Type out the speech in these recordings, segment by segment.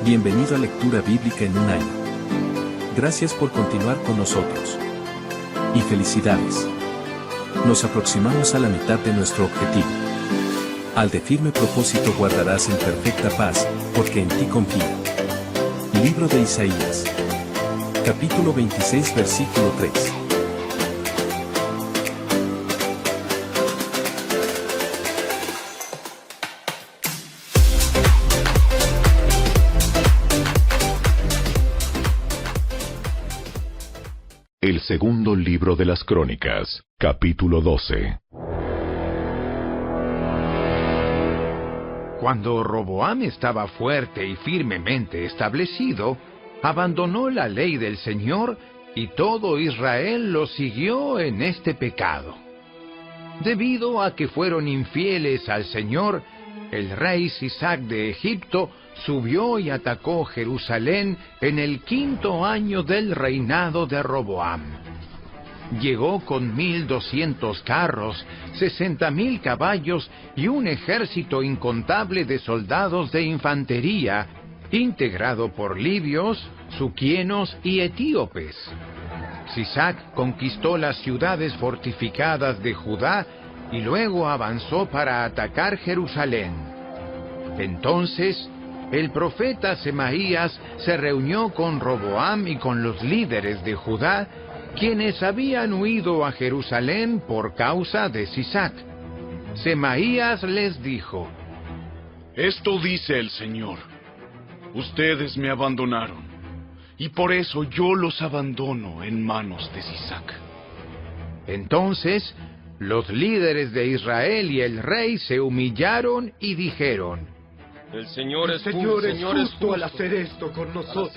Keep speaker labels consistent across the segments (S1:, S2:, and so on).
S1: Bienvenido a Lectura Bíblica en un año. Gracias por continuar con nosotros. Y felicidades. Nos aproximamos a la mitad de nuestro objetivo. Al de firme propósito guardarás en perfecta paz, porque en ti confío. Libro de Isaías. Capítulo 26, versículo 3.
S2: El segundo libro de las Crónicas, capítulo 12.
S3: Cuando Roboam estaba fuerte y firmemente establecido, abandonó la ley del Señor y todo Israel lo siguió en este pecado. Debido a que fueron infieles al Señor, el rey Sisac de Egipto subió y atacó Jerusalén en el 5º año del reinado de Roboam. Llegó con 1,200 carros, 60,000 caballos y un ejército incontable de soldados de infantería, integrado por libios, suquienos y etíopes. Sisac conquistó las ciudades fortificadas de Judá y luego avanzó para atacar Jerusalén. Entonces, el profeta Semaías se reunió con Roboam y con los líderes de Judá, quienes habían huido a Jerusalén por causa de Sisac. Semaías les dijo:
S4: Esto dice el Señor: ustedes me abandonaron, y por eso yo los abandono en manos de Sisac.
S3: Entonces, los líderes de Israel y el rey se humillaron y dijeron:
S5: El Señor es justo al hacer esto con nosotros.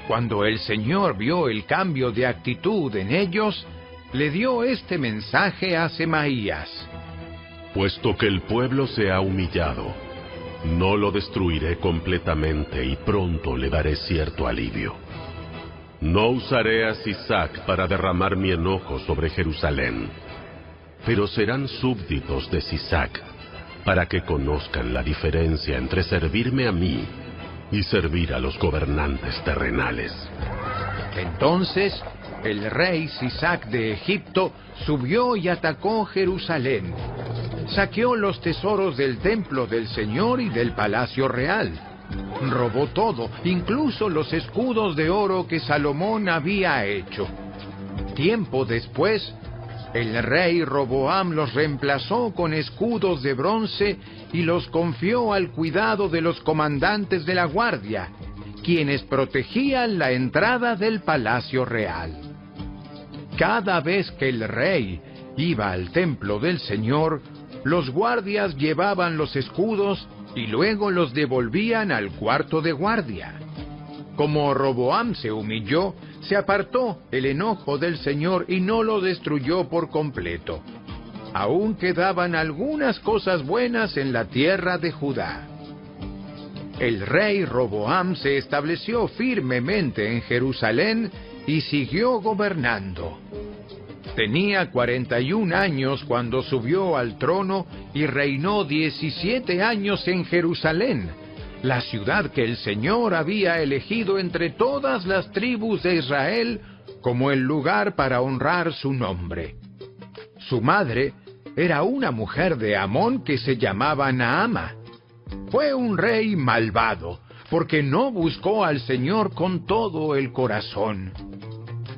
S3: Cuando el Señor vio el cambio de actitud en ellos, le dio este mensaje a Semaías:
S2: Puesto que el pueblo se ha humillado, no lo destruiré completamente y pronto le daré cierto alivio. No usaré a Sisac para derramar mi enojo sobre Jerusalén, pero serán súbditos de Sisac, para que conozcan la diferencia entre servirme a mí y servir a los gobernantes terrenales.
S3: Entonces, el rey Sisac de Egipto subió y atacó Jerusalén. Saqueó los tesoros del templo del Señor y del palacio real. Robó todo, incluso los escudos de oro que Salomón había hecho. Tiempo después, el rey Roboam los reemplazó con escudos de bronce y los confió al cuidado de los comandantes de la guardia, quienes protegían la entrada del palacio real. Cada vez que el rey iba al templo del Señor, los guardias llevaban los escudos y luego los devolvían al cuarto de guardia. Como Roboam se humilló, se apartó el enojo del Señor y no lo destruyó por completo. Aún quedaban algunas cosas buenas en la tierra de Judá. El rey Roboam se estableció firmemente en Jerusalén y siguió gobernando. Tenía 41 años cuando subió al trono y reinó 17 años en Jerusalén, la ciudad que el Señor había elegido entre todas las tribus de Israel como el lugar para honrar su nombre. Su madre era una mujer de Amón que se llamaba Naama. Fue un rey malvado, porque no buscó al Señor con todo el corazón.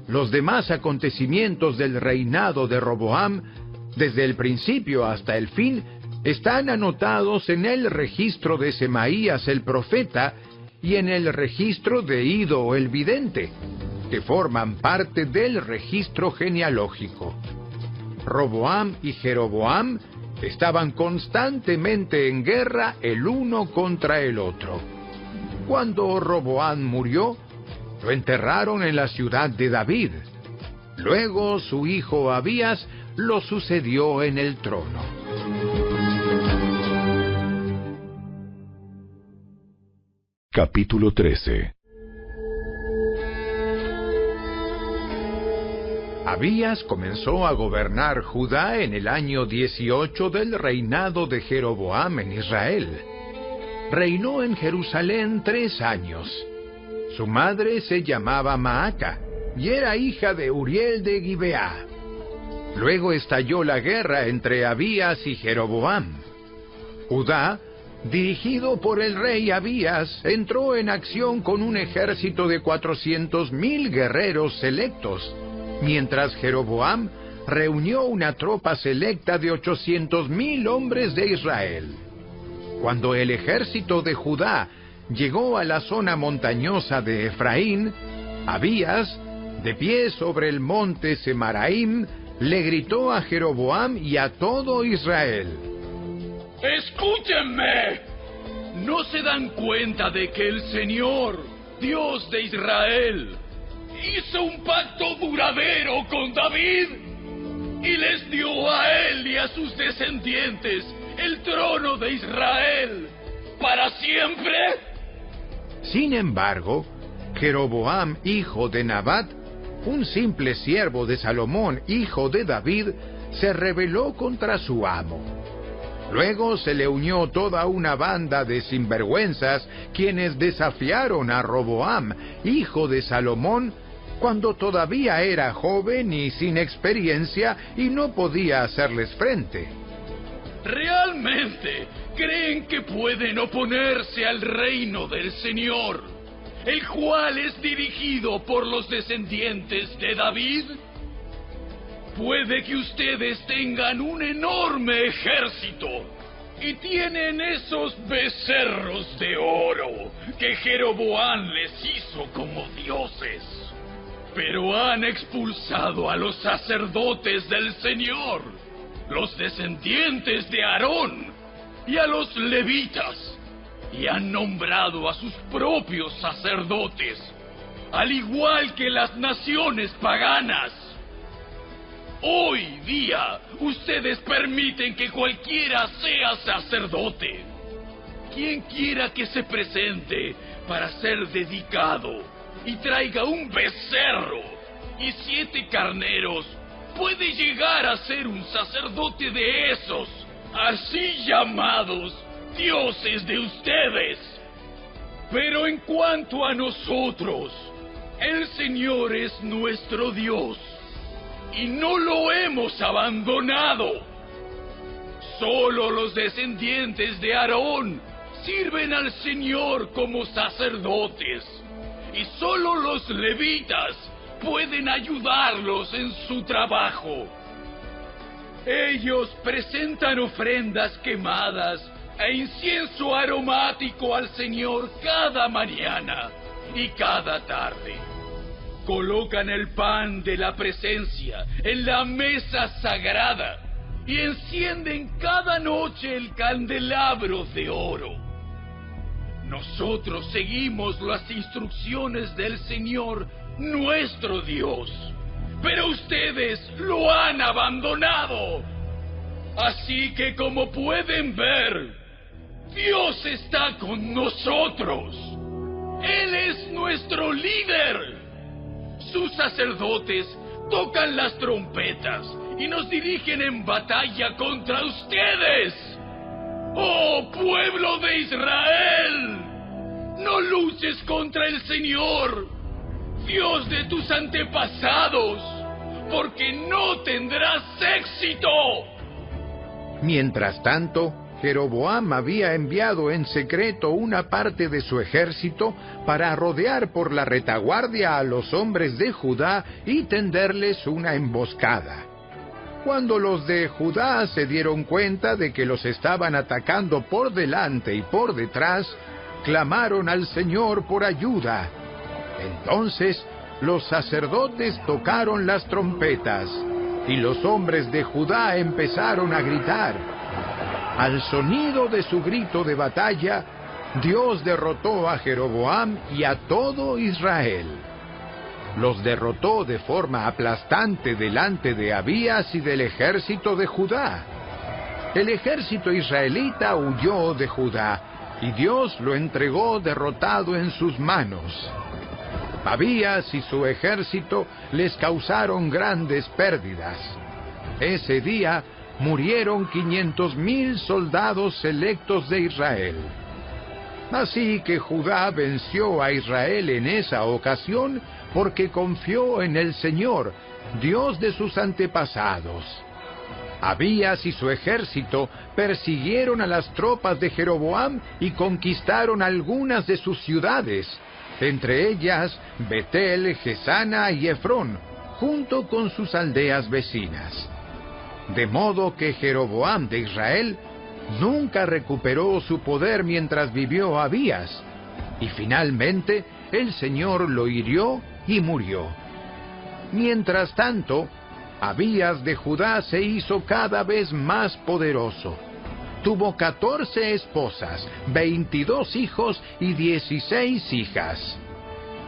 S3: Los demás acontecimientos del reinado de Roboam, desde el principio hasta el fin, están anotados en el registro de Semaías el profeta y en el registro de Ido el vidente, que forman parte del registro genealógico. Roboam y Jeroboam estaban constantemente en guerra el uno contra el otro. Cuando Roboam murió, lo enterraron en la ciudad de David. Luego su hijo Abías lo sucedió en el trono.
S2: Capítulo 13.
S3: Abías comenzó a gobernar Judá en el año 18 del reinado de Jeroboam en Israel. reinó en Jerusalén 3 años. Su madre se llamaba Maaca y era hija de Uriel de Gibeá. Luego estalló la guerra entre Abías y Jeroboam. Judá, dirigido por el rey Abías, entró en acción con un ejército de 400,000 guerreros selectos, mientras Jeroboam reunió una tropa selecta de 800,000 hombres de Israel. Cuando el ejército de Judá llegó a la zona montañosa de Efraín, Abías, de pie sobre el monte Semaraim, le gritó a Jeroboam y a todo Israel:
S5: ¡Escúchenme! ¿No se dan cuenta de que el Señor, Dios de Israel, hizo un pacto duradero con David y les dio a él y a sus descendientes el trono de Israel para siempre?
S3: Sin embargo, Jeroboam, hijo de Nabat, un simple siervo de Salomón, hijo de David, se rebeló contra su amo. Luego se le unió toda una banda de sinvergüenzas, quienes desafiaron a Roboam, hijo de Salomón, cuando todavía era joven y sin experiencia y no podía hacerles frente.
S5: ¿Realmente creen que pueden oponerse al reino del Señor, el cual es dirigido por los descendientes de David? Puede que ustedes tengan un enorme ejército y tienen esos becerros de oro que Jeroboam les hizo como dioses, pero han expulsado a los sacerdotes del Señor, los descendientes de Aarón, y a los levitas, y han nombrado a sus propios sacerdotes, al igual que las naciones paganas. Hoy día, ustedes permiten que cualquiera sea sacerdote. Quien quiera que se presente para ser dedicado y traiga un becerro y 7 carneros, puede llegar a ser un sacerdote de esos, así llamados dioses de ustedes. Pero en cuanto a nosotros, el Señor es nuestro Dios, y no lo hemos abandonado. Solo los descendientes de Aarón sirven al Señor como sacerdotes, y solo los levitas pueden ayudarlos en su trabajo. Ellos presentan ofrendas quemadas e incienso aromático al Señor cada mañana y cada tarde. Colocan el pan de la presencia en la mesa sagrada y encienden cada noche el candelabro de oro. Nosotros seguimos las instrucciones del Señor, nuestro Dios, pero ustedes lo han abandonado. Así que, como pueden ver, Dios está con nosotros. Él es nuestro líder. Sus sacerdotes tocan las trompetas y nos dirigen en batalla contra ustedes. ¡Oh, pueblo de Israel! No luches contra el Señor, Dios de tus antepasados, porque no tendrás éxito.
S3: Mientras tanto, Jeroboam había enviado en secreto una parte de su ejército para rodear por la retaguardia a los hombres de Judá y tenderles una emboscada. Cuando los de Judá se dieron cuenta de que los estaban atacando por delante y por detrás, clamaron al Señor por ayuda. Entonces los sacerdotes tocaron las trompetas y los hombres de Judá empezaron a gritar. Al sonido de su grito de batalla, Dios derrotó a Jeroboam y a todo Israel. Los derrotó de forma aplastante delante de Abías y del ejército de Judá. El ejército israelita huyó de Judá y Dios lo entregó derrotado en sus manos. Abías y su ejército les causaron grandes pérdidas. Ese día murieron 500,000 soldados selectos de Israel. Así que Judá venció a Israel en esa ocasión porque confió en el Señor, Dios de sus antepasados. Abías y su ejército persiguieron a las tropas de Jeroboam y conquistaron algunas de sus ciudades, entre ellas Betel, Gesana y Efrón, junto con sus aldeas vecinas. De modo que Jeroboam de Israel nunca recuperó su poder mientras vivió Abías, y finalmente el Señor lo hirió y murió. Mientras tanto, Abías de Judá se hizo cada vez más poderoso. Tuvo 14 esposas, 22 hijos y 16 hijas.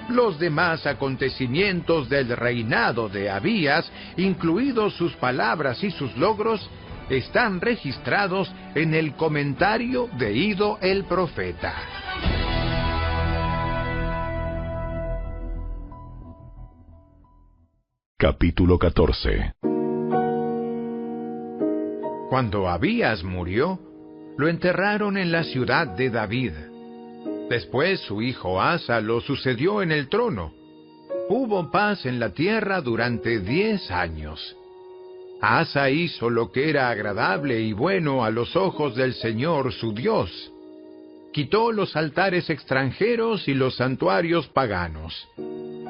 S3: Los demás acontecimientos del reinado de Abías, incluidos sus palabras y sus logros, están registrados en el comentario de Ido el profeta.
S2: Capítulo 14.
S3: Cuando Abías murió, lo enterraron en la ciudad de David. Después su hijo Asa lo sucedió en el trono. Hubo paz en la tierra durante 10 años. Asa hizo lo que era agradable y bueno a los ojos del Señor su Dios. Quitó los altares extranjeros y los santuarios paganos.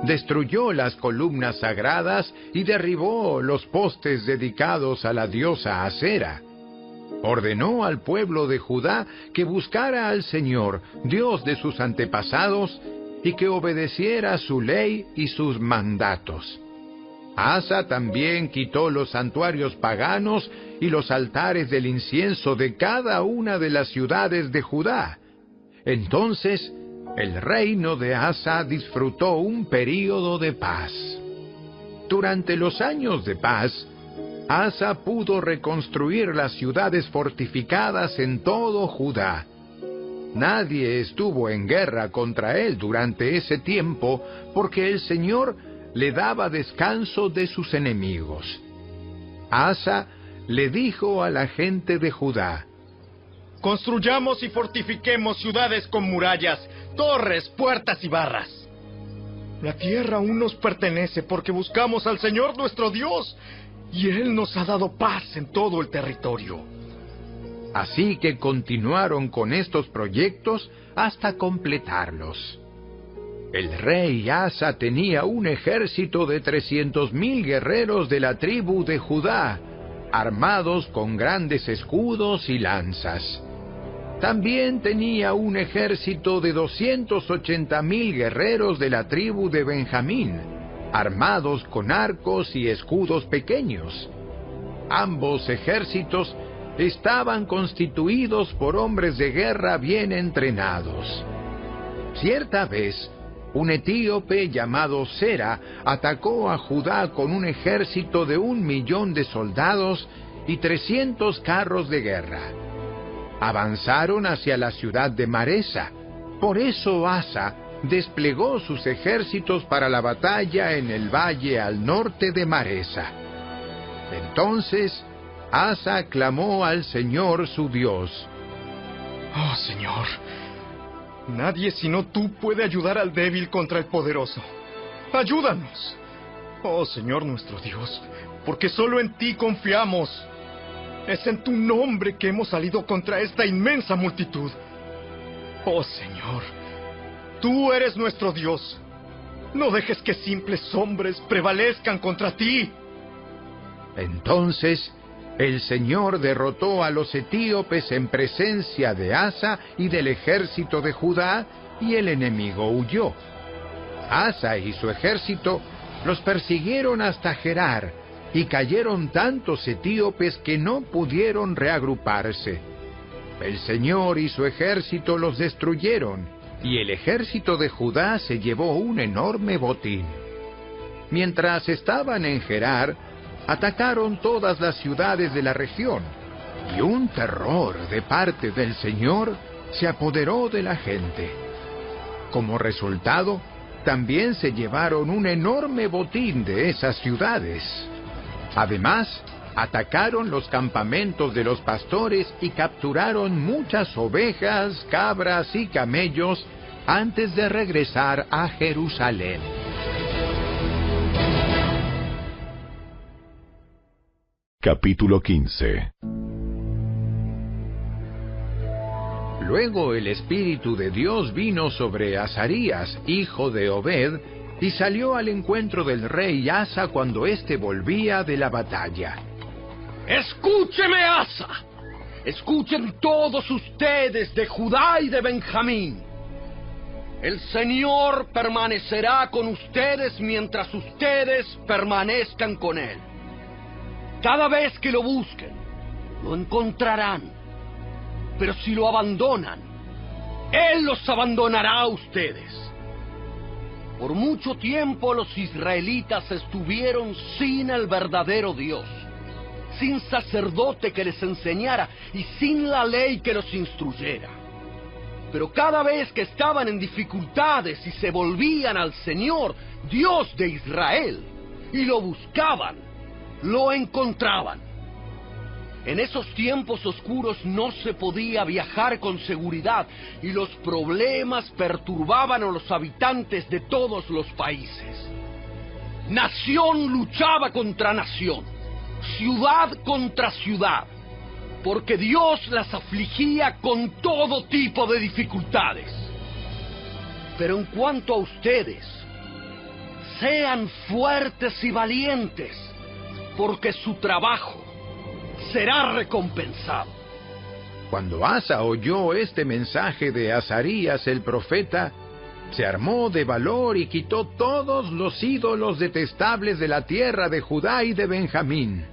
S3: Destruyó las columnas sagradas y derribó los postes dedicados a la diosa Asera. Ordenó al pueblo de Judá que buscara al Señor, Dios de sus antepasados, y que obedeciera su ley y sus mandatos. Asa también quitó los santuarios paganos y los altares del incienso de cada una de las ciudades de Judá. Entonces, el reino de Asa disfrutó un período de paz. Durante los años de paz, Asa pudo reconstruir las ciudades fortificadas en todo Judá. Nadie estuvo en guerra contra él durante ese tiempo porque el Señor le daba descanso de sus enemigos. Asa le dijo a la gente de Judá:
S6: Construyamos y fortifiquemos ciudades con murallas, torres, puertas y barras. La tierra aún nos pertenece porque buscamos al Señor nuestro Dios, y Él nos ha dado paz en todo el territorio.
S3: Así que continuaron con estos proyectos hasta completarlos. El rey Asa tenía un ejército de 300,000 guerreros de la tribu de Judá, armados con grandes escudos y lanzas. También tenía un ejército de 280,000 guerreros de la tribu de Benjamín, armados con arcos y escudos pequeños. Ambos ejércitos estaban constituidos por hombres de guerra bien entrenados. Cierta vez, un etíope llamado Sera atacó a Judá con un ejército de 1,000,000 de soldados y 300 carros de guerra. Avanzaron hacia la ciudad de Maresa. Por eso Asa desplegó sus ejércitos para la batalla en el valle al norte de Maresa. Entonces Asa clamó al Señor su Dios:
S6: Oh Señor, nadie sino tú puede ayudar al débil contra el poderoso. ¡Ayúdanos! Oh Señor nuestro Dios, porque solo en ti confiamos. Es en tu nombre que hemos salido contra esta inmensa multitud. Oh Señor, tú eres nuestro Dios. No dejes que simples hombres prevalezcan contra ti.
S3: Entonces el Señor derrotó a los etíopes en presencia de Asa y del ejército de Judá, y el enemigo huyó. Asa y su ejército los persiguieron hasta Gerar, y cayeron tantos etíopes que no pudieron reagruparse. El Señor y su ejército los destruyeron, y el ejército de Judá se llevó un enorme botín. Mientras estaban en Gerar, atacaron todas las ciudades de la región, y un terror de parte del Señor se apoderó de la gente. Como resultado, también se llevaron un enorme botín de esas ciudades. Además, atacaron los campamentos de los pastores y capturaron muchas ovejas, cabras y camellos antes de regresar a Jerusalén.
S2: Capítulo 15.
S3: Luego el Espíritu de Dios vino sobre Azarías, hijo de Obed, y salió al encuentro del rey Asa cuando éste volvía de la batalla.
S7: ¡Escúcheme, Asa! ¡Escuchen todos ustedes de Judá y de Benjamín! El Señor permanecerá con ustedes mientras ustedes permanezcan con Él. Cada vez que lo busquen, lo encontrarán. Pero si lo abandonan, Él los abandonará a ustedes. Por mucho tiempo los israelitas estuvieron sin el verdadero Dios, sin sacerdote que les enseñara y sin la ley que los instruyera. Pero cada vez que estaban en dificultades y se volvían al Señor, Dios de Israel, y lo buscaban, lo encontraban. En esos tiempos oscuros no se podía viajar con seguridad y los problemas perturbaban a los habitantes de todos los países. Nación luchaba contra nación, ciudad contra ciudad, porque Dios las afligía con todo tipo de dificultades. Pero en cuanto a ustedes, sean fuertes y valientes, porque su trabajo será recompensado.
S3: Cuando Asa oyó este mensaje de Azarías el profeta, se armó de valor y quitó todos los ídolos detestables de la tierra de Judá y de Benjamín,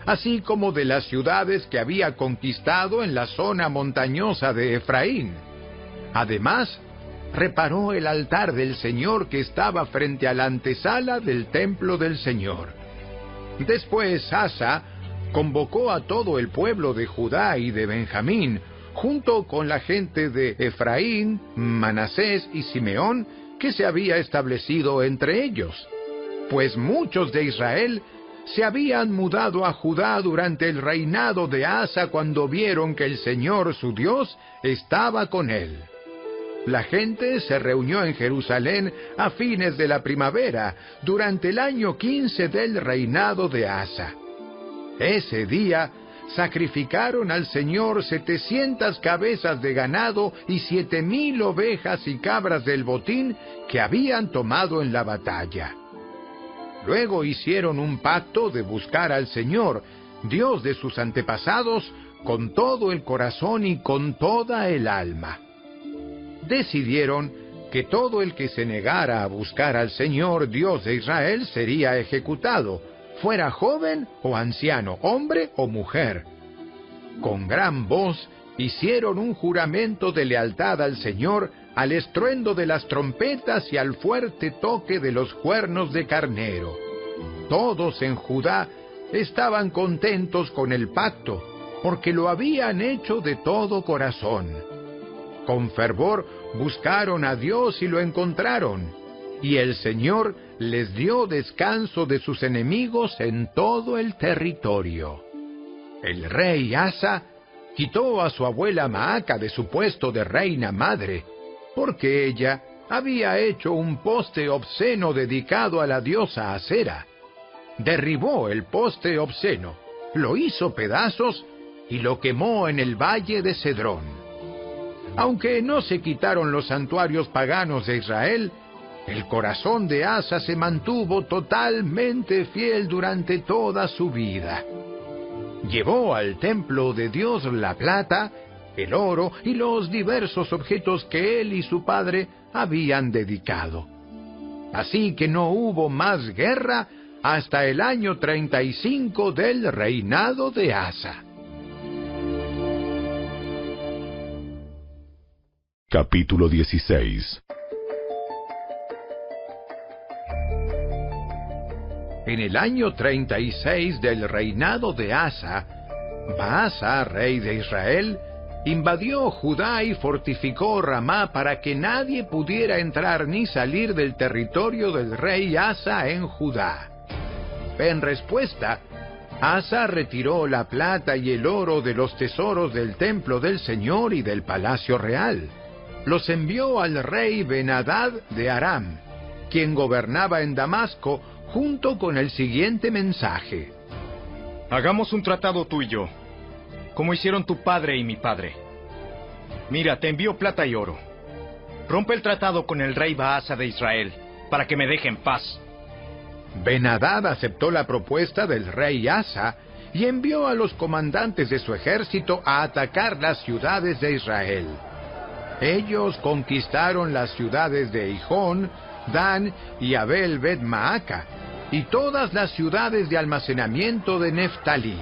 S3: así como de las ciudades que había conquistado en la zona montañosa de Efraín. Además, reparó el altar del Señor que estaba frente a la antesala del templo del Señor. Después Asa convocó a todo el pueblo de Judá y de Benjamín, junto con la gente de Efraín, Manasés y Simeón, que se había establecido entre ellos, pues muchos de Israel se habían mudado a Judá durante el reinado de Asa cuando vieron que el Señor su Dios estaba con él. La gente se reunió en Jerusalén a fines de la primavera, durante el año 15 del reinado de Asa. Ese día sacrificaron al Señor 700 cabezas de ganado y 7,000 ovejas y cabras del botín que habían tomado en la batalla. Luego hicieron un pacto de buscar al Señor, Dios de sus antepasados, con todo el corazón y con toda el alma. Decidieron que todo el que se negara a buscar al Señor, Dios de Israel, sería ejecutado, fuera joven o anciano, hombre o mujer. Con gran voz hicieron un juramento de lealtad al Señor al estruendo de las trompetas y al fuerte toque de los cuernos de carnero. Todos en Judá estaban contentos con el pacto, porque lo habían hecho de todo corazón. Con fervor buscaron a Dios y lo encontraron, y el Señor les dio descanso de sus enemigos en todo el territorio. El rey Asa quitó a su abuela Maaca de su puesto de reina madre, porque ella había hecho un poste obsceno dedicado a la diosa Asera. Derribó el poste obsceno, lo hizo pedazos y lo quemó en el valle de Cedrón. Aunque no se quitaron los santuarios paganos de Israel, el corazón de Asa se mantuvo totalmente fiel durante toda su vida. Llevó al templo de Dios la plata, el oro y los diversos objetos que él y su padre habían dedicado. Así que no hubo más guerra hasta el año 35 del reinado de Asa.
S2: Capítulo 16.
S3: En el año 36 del reinado de Asa, Baasa, rey de Israel, invadió Judá y fortificó Ramá para que nadie pudiera entrar ni salir del territorio del rey Asa en Judá. En respuesta, Asa retiró la plata y el oro de los tesoros del templo del Señor y del palacio real. Los envió al rey Ben-Hadad de Aram, quien gobernaba en Damasco, junto con el siguiente mensaje:
S6: Hagamos un tratado tú y yo, como hicieron tu padre y mi padre. Mira, te envío plata y oro. Rompe el tratado con el rey Baasa de Israel, para que me deje en paz.
S3: Ben-Hadad aceptó la propuesta del rey Asa y envió a los comandantes de su ejército a atacar las ciudades de Israel. Ellos conquistaron las ciudades de Hijón, Dan y Abel Bet-Maaca, y todas las ciudades de almacenamiento de Neftalí.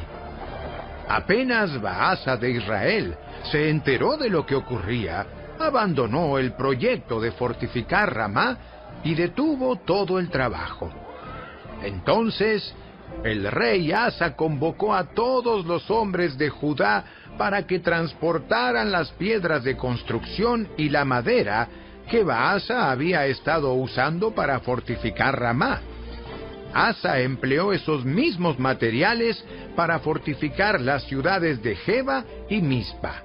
S3: Apenas Baasa de Israel se enteró de lo que ocurría, abandonó el proyecto de fortificar Ramá y detuvo todo el trabajo. Entonces, el rey Asa convocó a todos los hombres de Judá para que transportaran las piedras de construcción y la madera que Baasa había estado usando para fortificar Ramá. Asa empleó esos mismos materiales para fortificar las ciudades de Geba y Mizpa.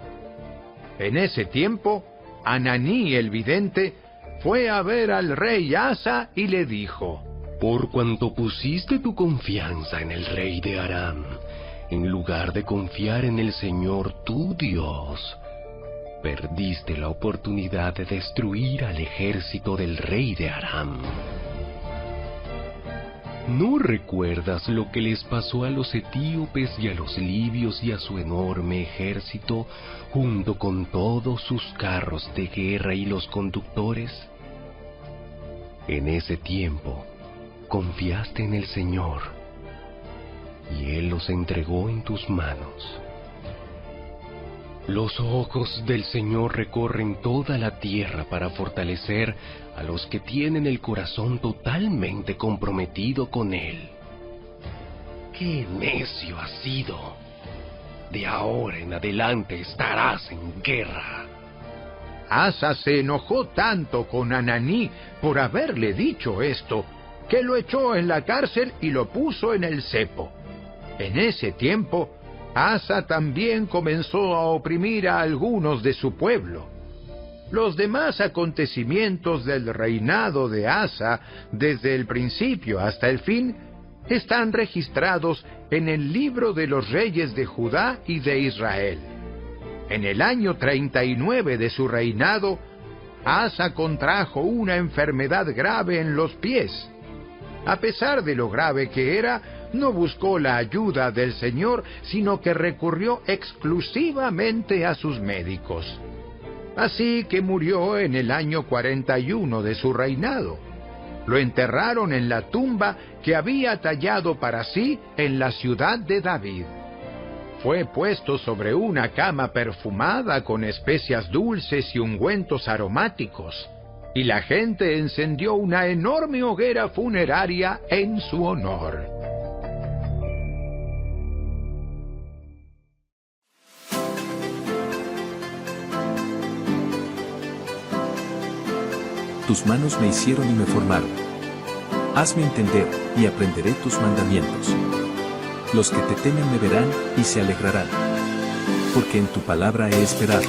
S3: En ese tiempo, Ananí el vidente fue a ver al rey Asa y le dijo:
S8: Por cuanto pusiste tu confianza en el rey de Aram, en lugar de confiar en el Señor tu Dios, perdiste la oportunidad de destruir al ejército del rey de Aram. ¿No recuerdas lo que les pasó a los etíopes y a los libios y a su enorme ejército, junto con todos sus carros de guerra y los conductores? En ese tiempo, confiaste en el Señor, y Él los entregó en tus manos. Los ojos del Señor recorren toda la tierra para fortalecer a los que tienen el corazón totalmente comprometido con Él. ¡Qué necio has sido! De ahora en adelante estarás en guerra.
S3: Asa se enojó tanto con Ananí por haberle dicho esto, que lo echó en la cárcel y lo puso en el cepo. En ese tiempo, Asa también comenzó a oprimir a algunos de su pueblo. Los demás acontecimientos del reinado de Asa, desde el principio hasta el fin, están registrados en el libro de los reyes de Judá y de Israel. En el año 39 de su reinado, Asa contrajo una enfermedad grave en los pies. A pesar de lo grave que era, no buscó la ayuda del Señor, sino que recurrió exclusivamente a sus médicos. Así que murió en el año 41 de su reinado. Lo enterraron en la tumba que había tallado para sí en la ciudad de David. Fue puesto sobre una cama perfumada con especias dulces y ungüentos aromáticos, y la gente encendió una enorme hoguera funeraria en su honor.
S1: Tus manos me hicieron y me formaron. Hazme entender, y aprenderé tus mandamientos. Los que te temen me verán, y se alegrarán. Porque en tu palabra he esperado.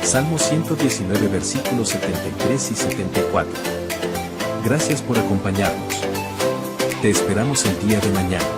S1: Salmo 119 versículos 73 y 74. Gracias por acompañarnos. Te esperamos el día de mañana.